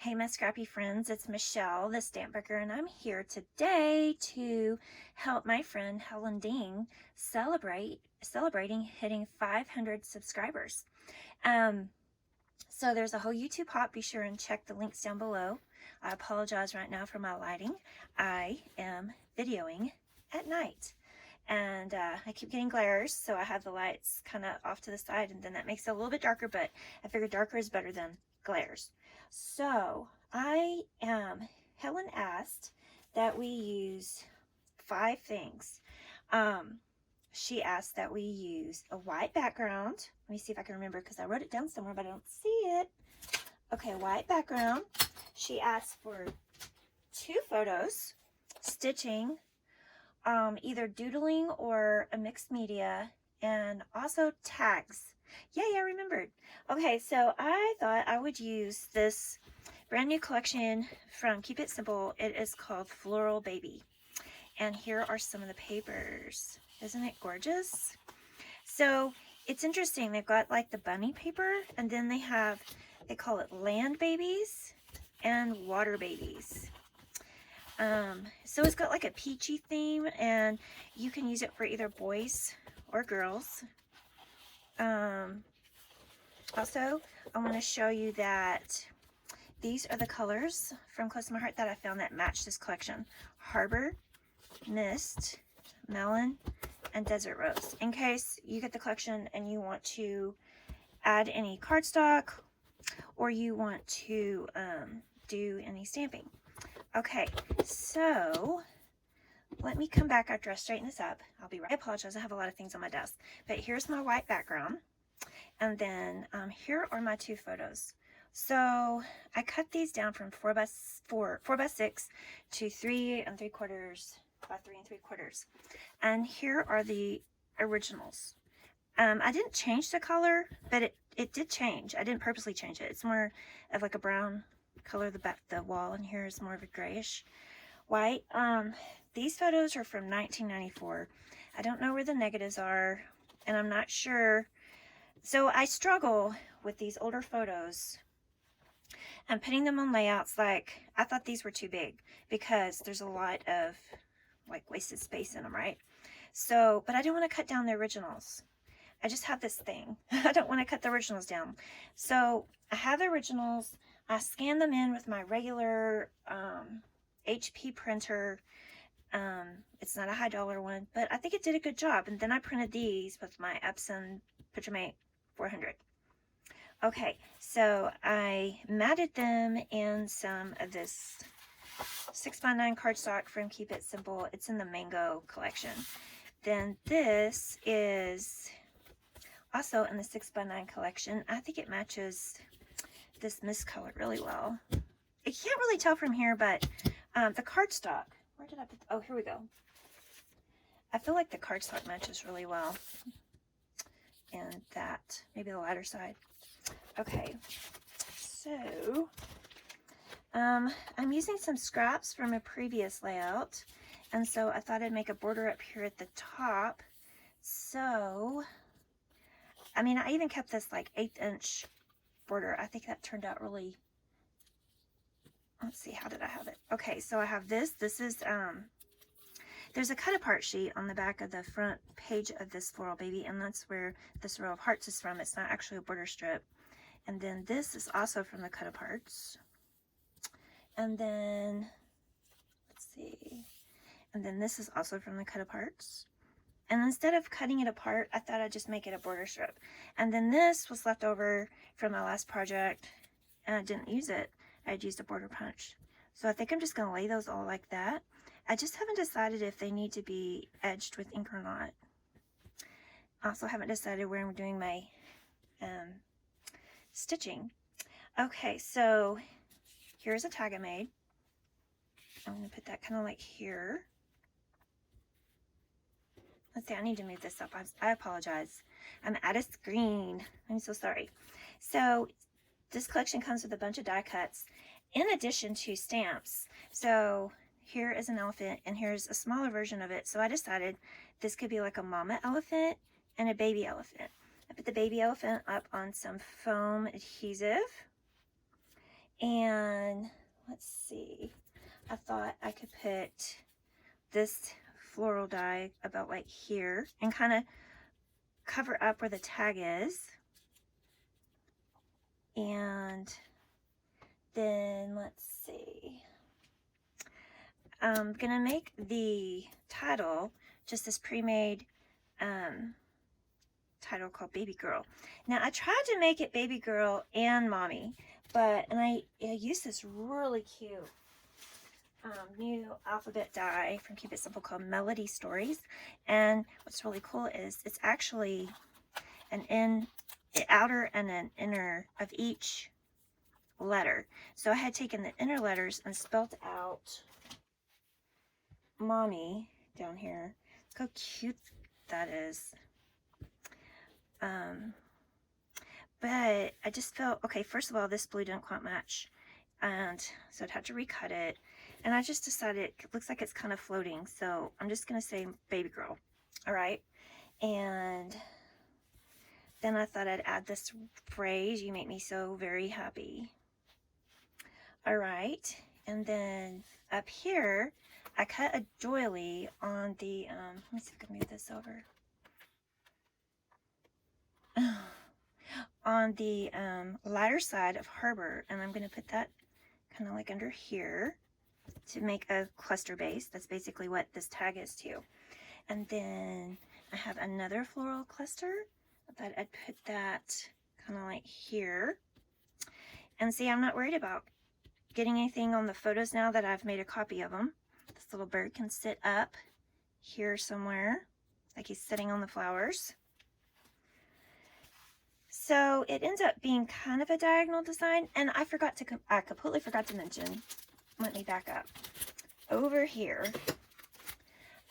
Hey, my scrappy friends, it's Michelle, the stamp breaker, and I'm here today to help my friend Helen Ding celebrating hitting 500 subscribers. So there's a whole YouTube hop. Be sure and check the links down below. I apologize right now for my lighting. I am videoing at night, and I keep getting glares, so I have the lights kind of off to the side, and then that makes it a little bit darker, but I figured darker is better than glares. So Helen asked that we use 5 things. She asked that we use a white background. Let me see if I can remember because I wrote it down somewhere, but I don't see it. Okay, white background. She asked for 2 photos, stitching, either doodling or a mixed media, and also tags. Yay, I remembered. Okay, so I thought I would use this brand new collection from Keep It Simple. It is called Floral Baby. And here are some of the papers. Isn't it gorgeous? So it's interesting. They've got like the bunny paper, and then they call it land babies and water babies. So it's got like a peachy theme, and you can use it for either boys or girls. Also, I want to show you that these are the colors from Close to My Heart that I found that match this collection. Harbor, Mist, Melon, and Desert Rose. In case you get the collection and you want to add any cardstock or you want to do any stamping. Okay, so let me come back after I straighten this up. I'll be right. I apologize, I have a lot of things on my desk. But here's my white background. And then here are my 2 photos. So I cut these down from 4 by 6 to 3 3/4 by 3 3/4. And here are the originals. I didn't change the color, but it did change. I didn't purposely change it. It's more of like a brown color, the wall, and here is more of a grayish white. These photos are from 1994. I don't know where the negatives are, and I'm not sure. So I struggle with these older photos and putting them on layouts. Like, I thought these were too big because there's a lot of like wasted space in them, right? So, but I don't want to cut down the originals. I just have this thing. I don't want to cut the originals down. So I have the originals. I scan them in with my regular HP printer. It's not a high dollar one, but I think it did a good job. And then I printed these with my Epson PictureMate 400. Okay, so I matted them in some of this 6x9 cardstock from Keep It Simple. It's in the Mango collection. Then this is also in the 6x9 collection. I think it matches this mist color really well. You can't really tell from here, but the cardstock. Where did I put? Oh, here we go. I feel like the cardstock matches really well. And that, maybe the lighter side. Okay, so I'm using some scraps from a previous layout, and so I thought I'd make a border up here at the top. So, I mean, I even kept this like 1/8 inch border. I think that turned out really, let's see, how did I have it? Okay, so I have this. This is, there's a cut apart sheet on the back of the front page of this Floral Baby, and that's where this row of hearts is from. It's not actually a border strip. And then this is also from the cut aparts. And then, let's see, and then this is also from the cut aparts. And instead of cutting it apart, I thought I'd just make it a border strip. And then this was left over from my last project, and I didn't use it. I had used a border punch. So I think I'm just going to lay those all like that. I just haven't decided if they need to be edged with ink or not. I also haven't decided where I'm doing my stitching. Okay, so here's a tag I made. I'm going to put that kind of like here. Let's see, I need to move this up. I apologize. I'm out of screen. I'm so sorry. So this collection comes with a bunch of die cuts in addition to stamps. So here is an elephant, and here's a smaller version of it. So I decided this could be like a mama elephant and a baby elephant. I put the baby elephant up on some foam adhesive, And let's see, I thought I could put this floral die about like here and kind of cover up where the tag is. And then let's see, I'm gonna make the title just this pre-made title called Baby Girl. Now I tried to make it Baby Girl and Mommy, and I used this really cute new alphabet die from Keep It Simple called Melody Stories. And what's really cool is it's actually an outer and an inner of each letter. So I had taken the inner letters and spelled out Mommy down here. Look how cute that is. But I just felt, okay, first of all, this blue didn't quite match. And so I'd have to recut it. And I just decided it looks like it's kind of floating. So I'm just going to say Baby Girl. All right. And then I thought I'd add this phrase, you make me so very happy. All right. And then up here, I cut a doily on the, let me see if I can move this over. On the lighter side of Harbor, and I'm going to put that kind of like under here to make a cluster base. That's basically what this tag is too. And then I have another floral cluster. I thought I'd put that kind of like here. And see, I'm not worried about getting anything on the photos now that I've made a copy of them. This little bird can sit up here somewhere, like he's sitting on the flowers. So it ends up being kind of a diagonal design, and I completely forgot to mention, let me back up. Over here,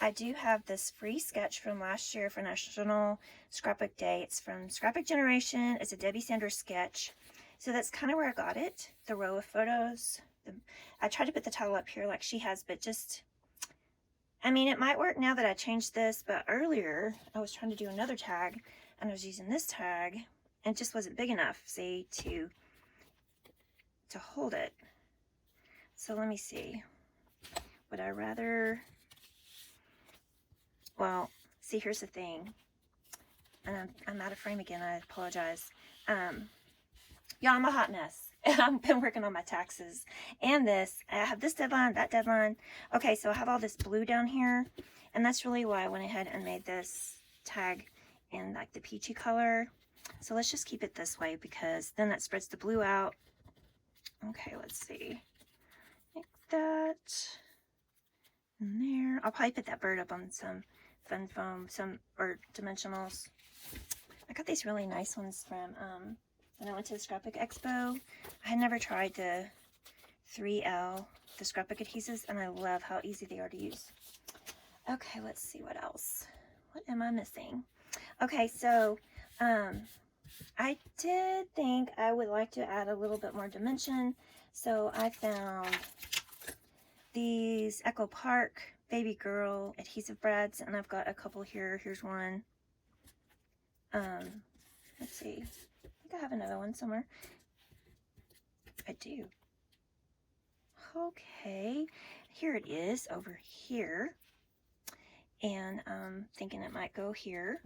I do have this free sketch from last year for National Scrapbook Day. It's from Scrapbook Generation. It's a Debbie Sanders sketch. So that's kind of where I got it, the row of photos. I tried to put the title up here like she has, but just, I mean, it might work now that I changed this, but earlier I was trying to do another tag, and I was using this tag, and it just wasn't big enough, see, to hold it. So let me see. Would I rather, well, see, here's the thing. And I'm out of frame again, I apologize. Yeah, I'm a hot mess. I've been working on my taxes and this. I have this deadline, that deadline. Okay, so I have all this blue down here, and that's really why I went ahead and made this tag in like the peachy color. So let's just keep it this way because then that spreads the blue out. Okay, let's see. Like that. In there. I'll probably put that bird up on some fun foam, or dimensionals. I got these really nice ones from when I went to the Scrapbook Expo. I had never tried the 3L, the scrapbook adhesives, and I love how easy they are to use. Okay, let's see what else. What am I missing? Okay, so I did think I would like to add a little bit more dimension, so I found these Echo Park Baby Girl adhesive brads, and I've got a couple here. Here's one. Let's see. I think I have another one somewhere. I do. Okay, here it is over here. And I'm thinking it might go here.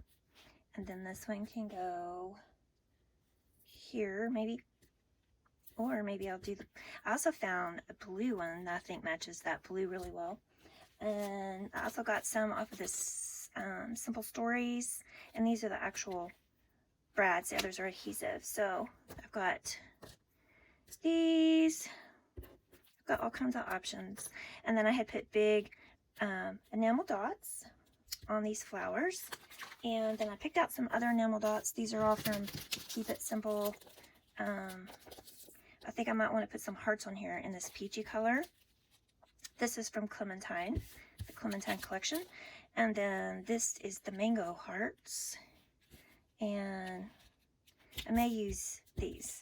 And then this one can go here, maybe. Or maybe I'll do the, I also found a blue one that I think matches that blue really well. And I also got some off of this Simple Stories. And these are the actual brads. The others are adhesive. So I've got these. I've got all kinds of options. And then I had put big enamel dots on these flowers. And then I picked out some other enamel dots. These are all from Keep It Simple. I think I might want to put some hearts on here in this peachy color. This is from Clementine, the Clementine collection. And then this is the mango hearts. And I may use these.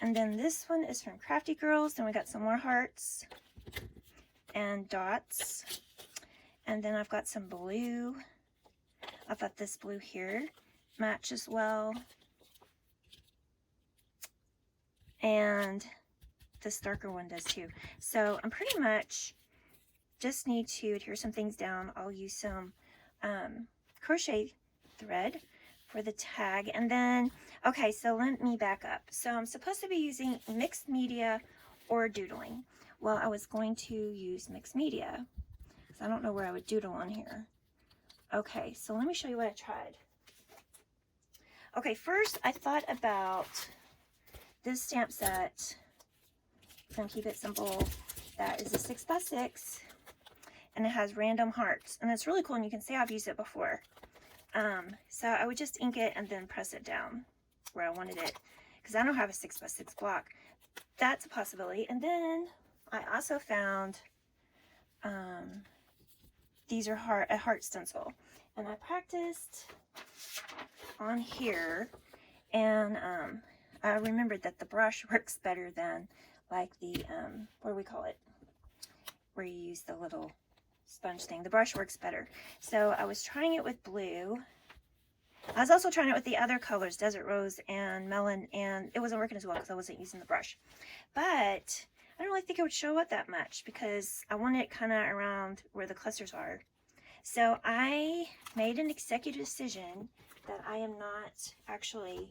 And then this one is from Crafty Girls. Then we got some more hearts and dots. And then I've got some blue. I thought this blue here matches well. And this darker one does too. So I'm pretty much just need to adhere some things down. I'll use some crochet thread for the tag. And then, okay, so let me back up. So I'm supposed to be using mixed media or doodling. Well, I was going to use mixed media because I don't know where I would doodle on here. Okay, so let me show you what I tried. Okay, first I thought about this stamp set. I'm gonna keep it simple. That is a 6x6, and it has random hearts, and it's really cool. And you can see I've used it before. So I would just ink it and then press it down where I wanted it, because I don't have a 6x6 block. That's a possibility. And then I also found these are a heart stencil, and I practiced on here, and I remembered that the brush works better than like the what do we call it, where you use the little sponge thing. The brush works better. So I was trying it with blue. I was also trying it with the other colors, Desert Rose and Melon, and it wasn't working as well because I wasn't using the brush. But I don't really think it would show up that much because I want it kind of around where the clusters are. So I made an executive decision that I am not actually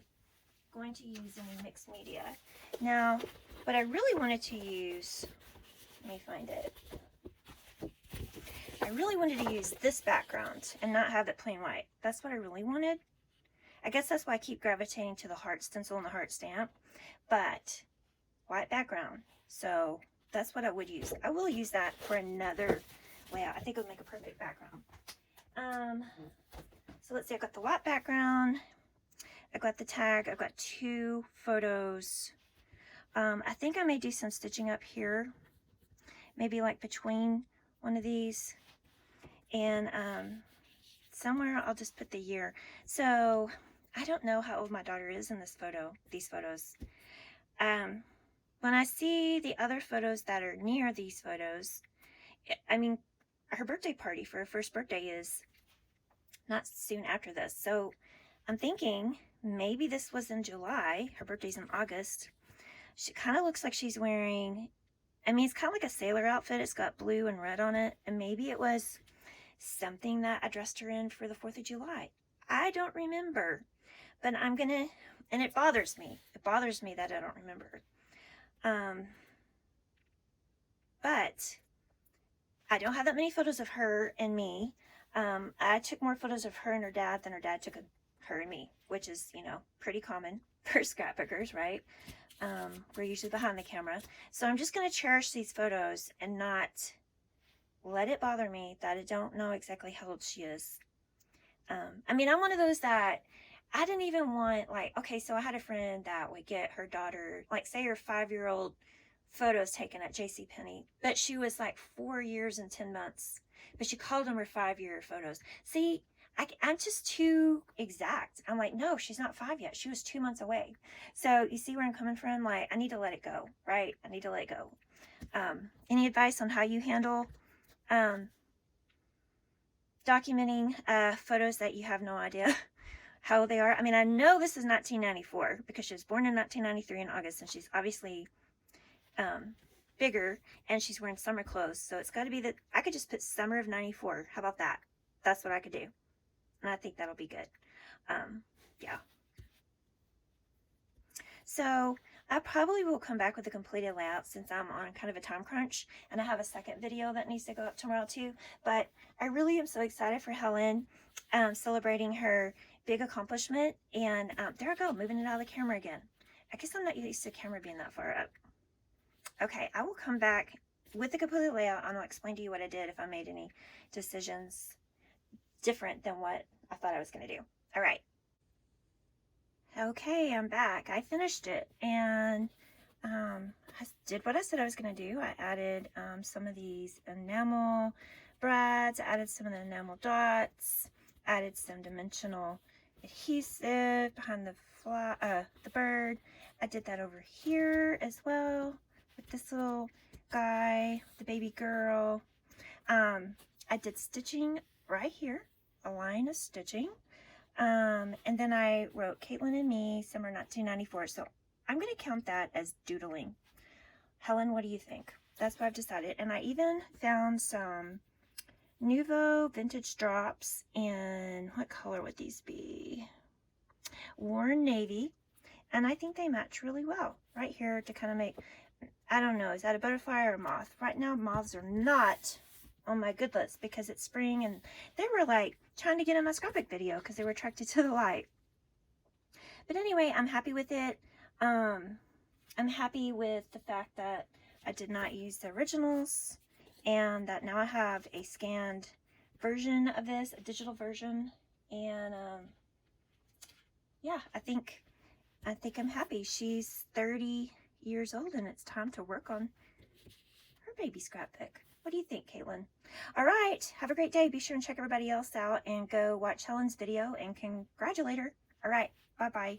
going to use any mixed media. Now, what I really wanted to use, let me find it. I really wanted to use this background and not have it plain white. That's what I really wanted. I guess that's why I keep gravitating to the heart stencil and the heart stamp, but white background. So that's what I would use. I will use that for another layout. I think it would make a perfect background. So let's see, I've got the white background. I've got the tag. I've got 2 photos. I think I may do some stitching up here, maybe like between one of these, and somewhere I'll just put the year. So I don't know how old my daughter is in this photo, these photos. When I see the other photos that are near these photos, I mean, her birthday party for her first birthday is not soon after this. So I'm thinking maybe this was in July. Her birthday's in August. She kind of looks like she's wearing, I mean, it's kind of like a sailor outfit. It's got blue and red on it. And maybe it was something that I dressed her in for the 4th of July. I don't remember. But I'm going to, and it bothers me. It bothers me that I don't remember. But I don't have that many photos of her and me. I took more photos of her and her dad than her dad took of her and me, which is, you know, pretty common for scrapbookers, right? We're usually behind the camera. So I'm just going to cherish these photos and not let it bother me that I don't know exactly how old she is. I mean, I'm one of those that I didn't even want, like, okay, so I had a friend that would get her daughter, like, say her 5-year-old photos taken at JCPenney, but she was like 4 years and 10 months, but she called them her 5-year photos. See, I'm just too exact. I'm like, no, she's not 5 yet. She was 2 months away. So you see where I'm coming from? Like, I need to let it go, right? I need to let it go. Any advice on how you handle documenting photos that you have no idea how they are? I mean, I know this is 1994 because she was born in 1993 in August, and she's obviously bigger, and she's wearing summer clothes. So it's got to be that I could just put summer of 94. How about that? That's what I could do. And I think that'll be good. Yeah. So I probably will come back with a completed layout since I'm on kind of a time crunch, and I have a second video that needs to go up tomorrow too. But I really am so excited for Helen, celebrating her big accomplishment. And there I go, moving it out of the camera again. I guess I'm not used to the camera being that far up. Okay, I will come back with the completed layout, and I'll explain to you what I did if I made any decisions different than what I thought I was going to do. All right. Okay, I'm back. I finished it, and I did what I said I was going to do. I added some of these enamel brads, added some of the enamel dots, added some dimensional adhesive behind the bird. I did that over here as well with this little guy, the baby girl. I did stitching right here, a line of stitching. And then I wrote Caitlin and me, summer 1994. So I'm going to count that as doodling. Helen, what do you think? That's what I've decided. And I even found some Nuvo vintage drops in, what color would these be? Warm navy. And I think they match really well right here to kind of make, I don't know, is that a butterfly or a moth? Right now, moths are not on my good list because it's spring and they were like trying to get in my scrapbook video because they were attracted to the light. But anyway, I'm happy with it. I'm happy with the fact that I did not use the originals and that now I have a scanned version of this, a digital version. And yeah, I think I'm happy. She's 30 years old and it's time to work on her baby scrapbook. What do you think, Caitlin? All right, have a great day. Be sure and check everybody else out and go watch Helen's video and congratulate her. All right, bye-bye.